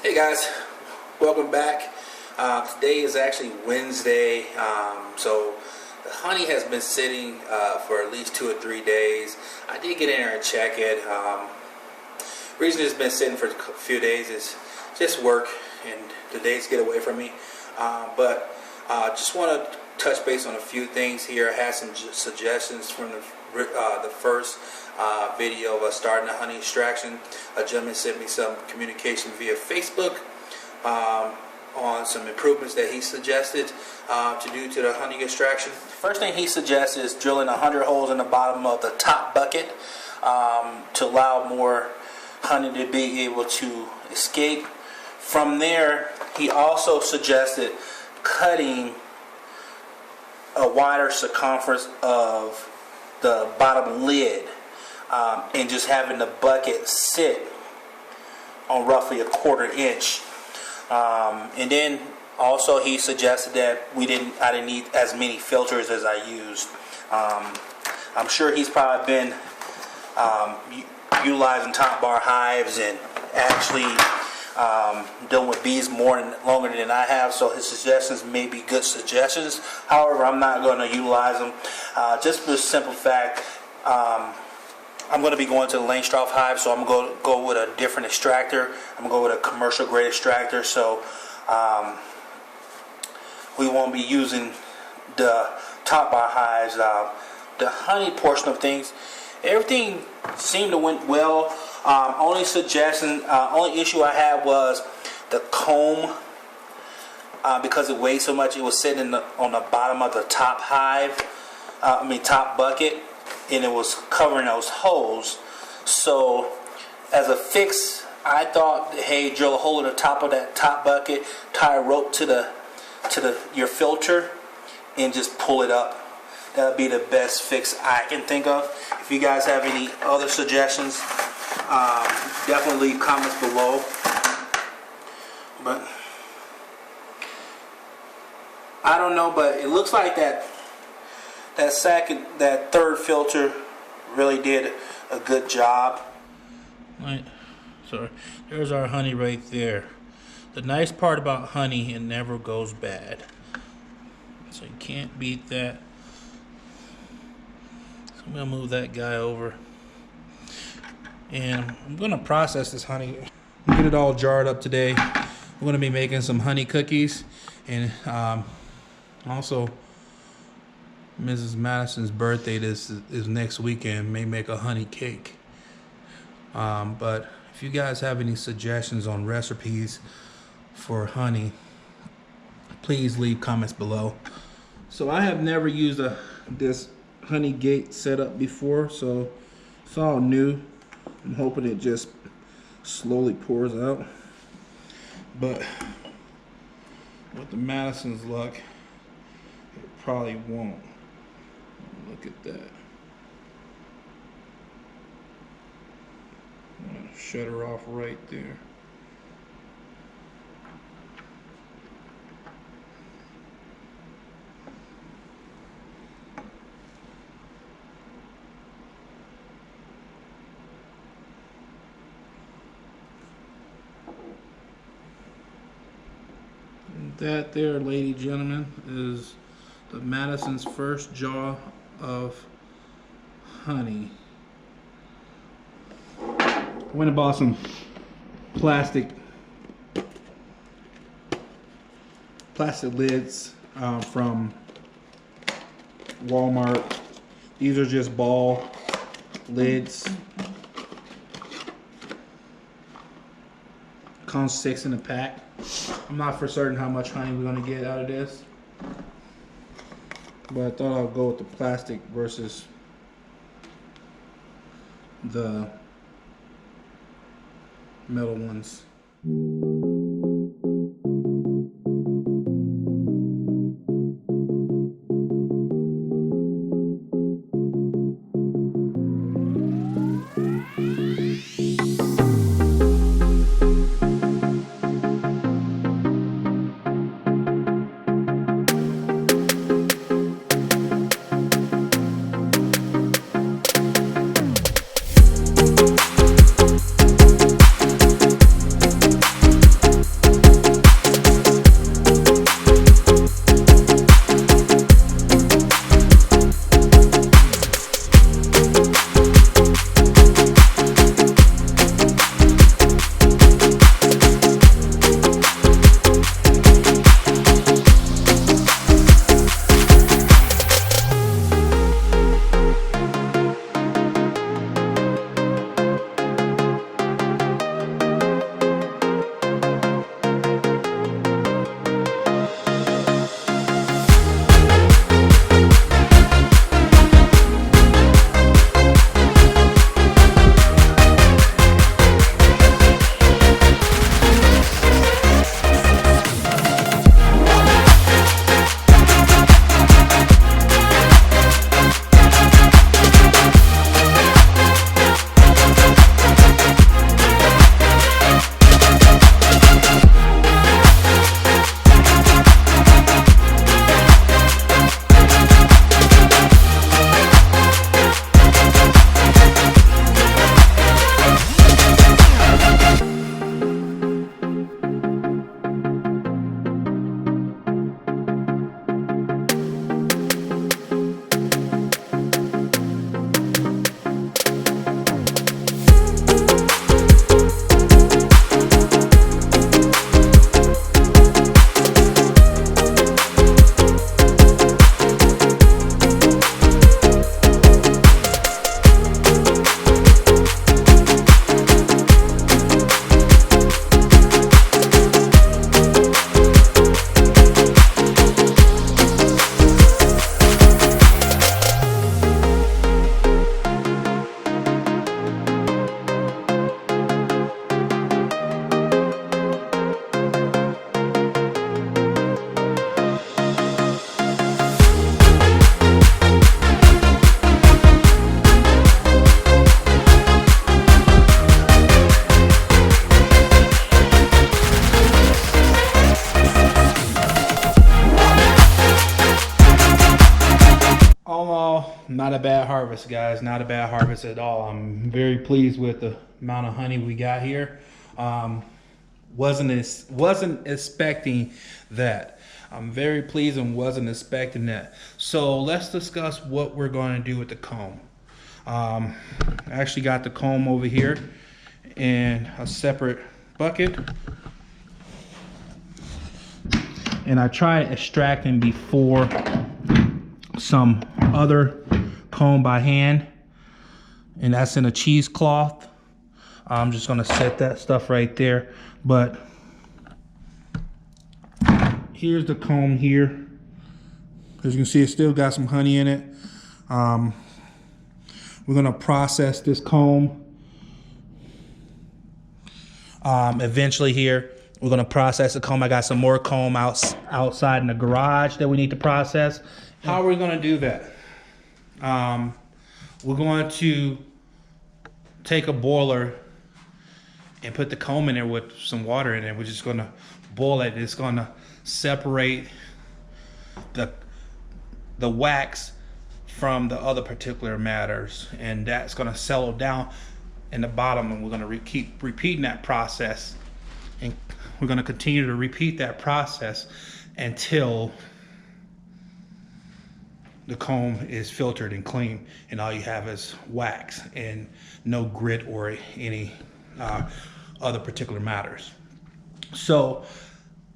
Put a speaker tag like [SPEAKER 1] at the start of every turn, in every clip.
[SPEAKER 1] Hey guys, welcome back. Today is actually Wednesday, so the honey has been sitting for at least 2 or 3 days. I did get in there and check it. Reason it's been sitting for a few days is just work and the days get away from me. But just want to touch base on a few things here. I had some suggestions from the first video of us starting a honey extraction. A gentleman sent me some communication via Facebook on some improvements that he suggested to do to the honey extraction. First thing he suggested is drilling 100 holes in the bottom of the top bucket to allow more honey to be able to escape. From there, he also suggested cutting a wider circumference of the bottom lid and just having the bucket sit on roughly a 1/4 inch. And then also he suggested that I didn't need as many filters as I used. I'm sure he's probably been utilizing top bar hives and actually dealing with bees longer than I have, so his suggestions may be good suggestions. However, I'm not going to utilize them just for the simple fact I'm going to be going to the Langstroth hive, so I'm going to go with a different extractor. I'm going to go with a commercial grade extractor, so we won't be using the top bar hives. The honey portion of things, everything seemed to went well. Only issue I had was the comb, because it weighed so much. It was sitting on the bottom of the top hive, top bucket, and it was covering those holes. So as a fix, I thought, hey, drill a hole in the top of that top bucket, tie a rope to your filter, and just pull it up. That would be the best fix I can think of. If you guys have any other suggestions, definitely leave comments below. But I don't know, but it looks like that third filter really did a good job. Right, so there's our honey right there. The nice part about honey, it never goes bad, so you can't beat that. So I'm gonna move that guy over, and I'm gonna process this honey, get it all jarred up today. We're gonna be making some honey cookies, and also Mrs. Madison's birthday is next weekend. May make a honey cake. But if you guys have any suggestions on recipes for honey, please leave comments below. So I have never used this honey gate setup before, so it's all new. I'm hoping it just slowly pours out. But with the Madison's luck, it probably won't. Look at that. I'm gonna shut her off right there. And that there, ladies and gentlemen, is the Madison's first jar of honey. I went and bought some plastic lids from Walmart. These are just ball lids. Comes 6 in a pack. I'm not for certain how much honey we're gonna get out of this, but I thought I'll go with the plastic versus the metal ones. bad harvest, guys. Not a bad harvest at all. I'm very pleased with the amount of honey we got here. Wasn't expecting that. I'm very pleased and wasn't expecting that. So let's discuss what we're going to do with the comb. I actually got the comb over here in a separate bucket, and I tried extracting before some other comb by hand, and that's in a cheesecloth. I'm just gonna set that stuff right there, but here's the comb here. As you can see, it's still got some honey in it. We're gonna process this comb. Eventually here, we're gonna process the comb. I got some more comb outside in the garage that we need to process. How are we gonna do that? We're going to take a boiler and put the comb in there with some water in it. We're just gonna boil it. It's gonna separate the wax from the other particular matters, and that's gonna settle down in the bottom, and we're gonna keep repeating that process, and we're gonna continue to repeat that process until the comb is filtered and clean, and all you have is wax and no grit or any other particular matters. So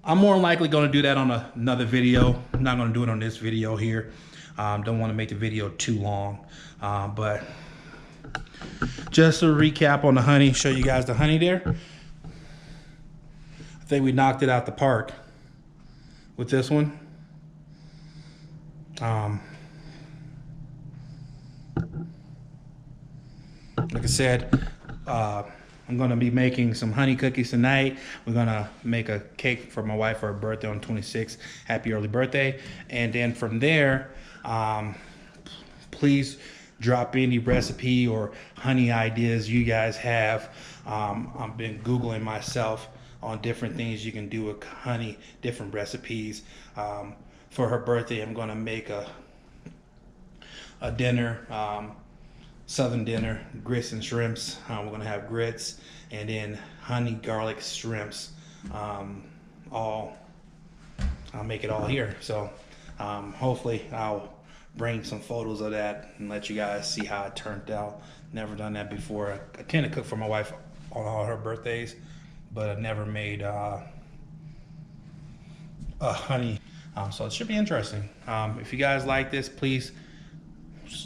[SPEAKER 1] I'm more likely going to do that on another video. I'm not going to do it on this video here. Don't want to make the video too long, but just to recap on the honey, show you guys the honey there. I think we knocked it out the park with this one. Like I said, I'm gonna be making some honey cookies tonight. We're gonna make a cake for my wife for her birthday on 26th. Happy early birthday. And then from there, please drop any recipe or honey ideas you guys have. I've been Googling myself on different things you can do with honey, different recipes. For her birthday, I'm gonna make a dinner, southern dinner, grits and shrimps. We're gonna have grits and then honey garlic shrimps. I'll make it all here. So hopefully I'll bring some photos of that and let you guys see how it turned out. Never done that before. I tend to cook for my wife on all her birthdays, but I've never made honey. So it should be interesting. If you guys like this, please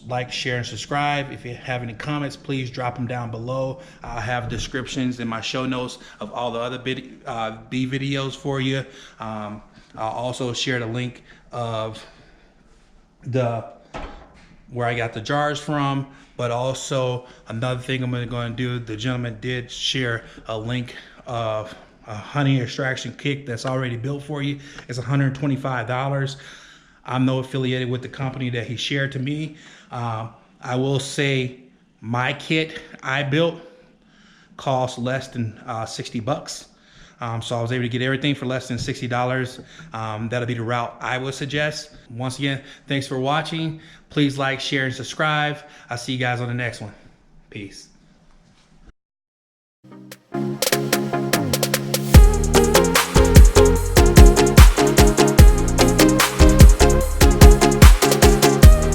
[SPEAKER 1] like, share, and subscribe. If you have any comments, please drop them down below. I'll have descriptions in my show notes of all the other B videos for you. I'll also share the link of where I got the jars from, but also another thing I'm going to do, the gentleman did share a link of a honey extraction kit that's already built for you. It's $125. I'm no affiliated with the company that he shared to me. I will say my kit I built cost less than 60 bucks. So I was able to get everything for less than $60. That'll be the route I would suggest. Once again, thanks for watching. Please like, share, and subscribe. I'll see you guys on the next one. Peace.